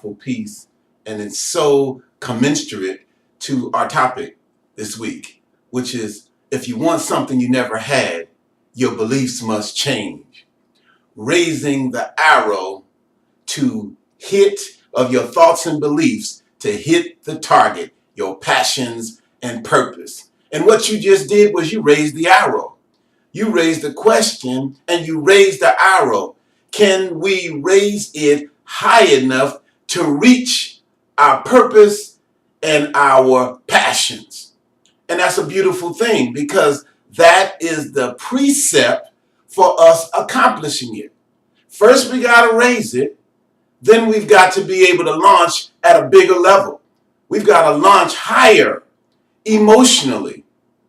powerful piece, and it's so commensurate to our topic this week, which is if you want something you never had, your beliefs must change. Raising the arrow to hit of your thoughts and beliefs to hit the target, your passions and purpose. And what you just did was you raised the arrow. You raised the question and you raised the arrow. Can we raise it high enough to reach our purpose and our passions? And that's a beautiful thing, because that is the precept for us accomplishing it. First, we got to raise it. Then we've got to be able to launch at a bigger level. We've got to launch higher emotionally.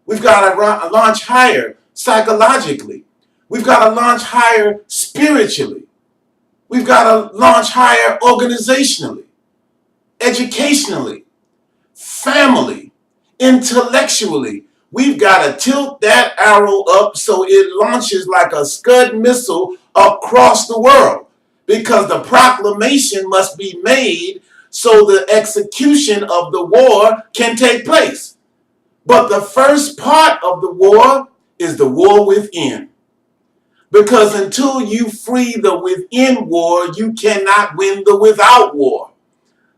We've got to launch higher psychologically. We've got to launch higher spiritually. We've got to launch higher organizationally, educationally, family, intellectually. We've got to tilt that arrow up so it launches like a Scud missile across the world, because the proclamation must be made so the execution of the war can take place. But the first part of the war is the war within. Because until you free the within war, you cannot win the without war.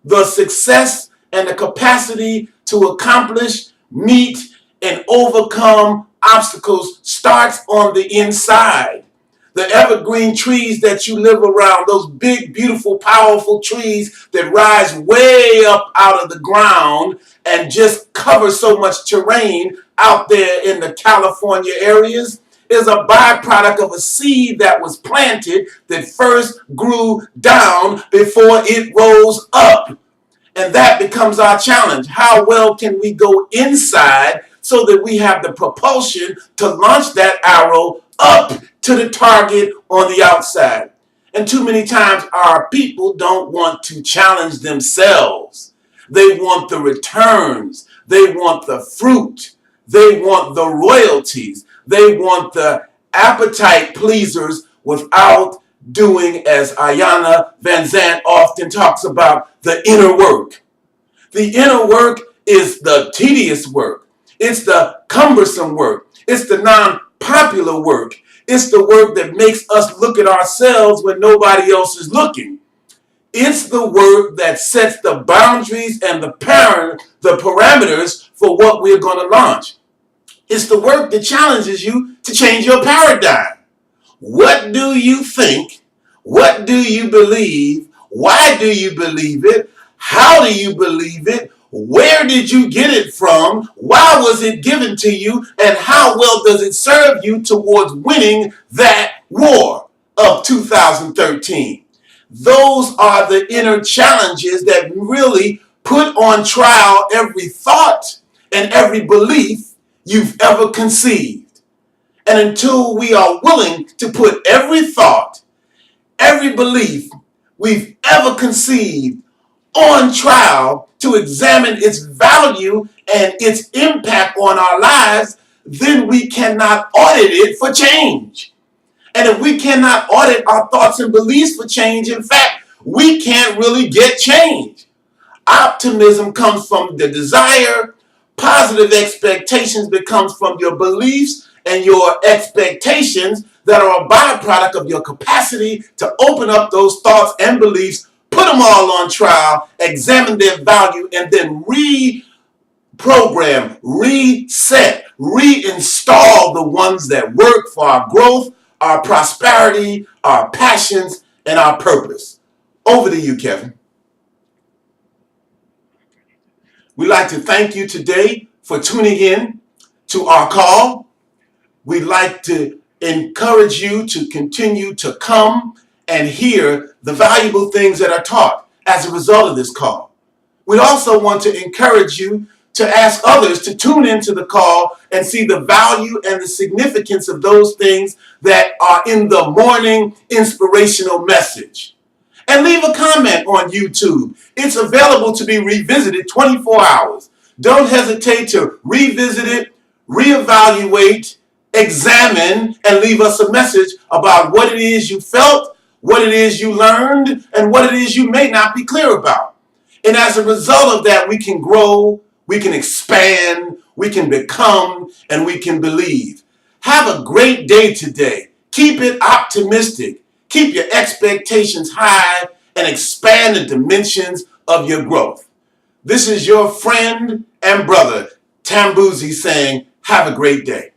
The success and the capacity to accomplish, meet, and overcome obstacles starts on the inside. The evergreen trees that you live around, those big, beautiful, powerful trees that rise way up out of the ground and just cover so much terrain out there in the California areas, is a byproduct of a seed that was planted that first grew down before it rose up. And that becomes our challenge. How well can we go inside so that we have the propulsion to launch that arrow up to the target on the outside? And too many times our people don't want to challenge themselves. They want the returns. They want the fruit. They want the royalties. They want the appetite pleasers without doing, as Iyanla Vanzant often talks about, the inner work. The inner work is the tedious work. It's the cumbersome work. It's the non-popular work. It's the work that makes us look at ourselves when nobody else is looking. It's the work that sets the boundaries and the parameters for what we're going to launch. It's the work that challenges you to change your paradigm. What do you think? What do you believe? Why do you believe it? How do you believe it? Where did you get it from? Why was it given to you? And how well does it serve you towards winning that war of 2013? Those are the inner challenges that really put on trial every thought and every belief you've ever conceived. And until we are willing to put every thought, every belief we've ever conceived on trial to examine its value and its impact on our lives, then we cannot audit it for change. And if we cannot audit our thoughts and beliefs for change, in fact, we can't really get change. Optimism comes from the desire. Positive expectations becomes from your beliefs and your expectations that are a byproduct of your capacity to open up those thoughts and beliefs, put them all on trial, examine their value, and then reprogram, reset, reinstall the ones that work for our growth, our prosperity, our passions, and our purpose. Over to you, Kevin. We'd like to thank you today for tuning in to our call. We'd like to encourage you to continue to come and hear the valuable things that are taught as a result of this call. We also want to encourage you to ask others to tune into the call and see the value and the significance of those things that are in the morning inspirational message. And leave a comment on YouTube. It's available to be revisited 24 hours. Don't hesitate to revisit it, reevaluate, examine, and leave us a message about what it is you felt, what it is you learned, and what it is you may not be clear about. And as a result of that, we can grow, we can expand, we can become, and we can believe. Have a great day today. Keep it optimistic. Keep your expectations high and expand the dimensions of your growth. This is your friend and brother, Tambuzi, saying, have a great day.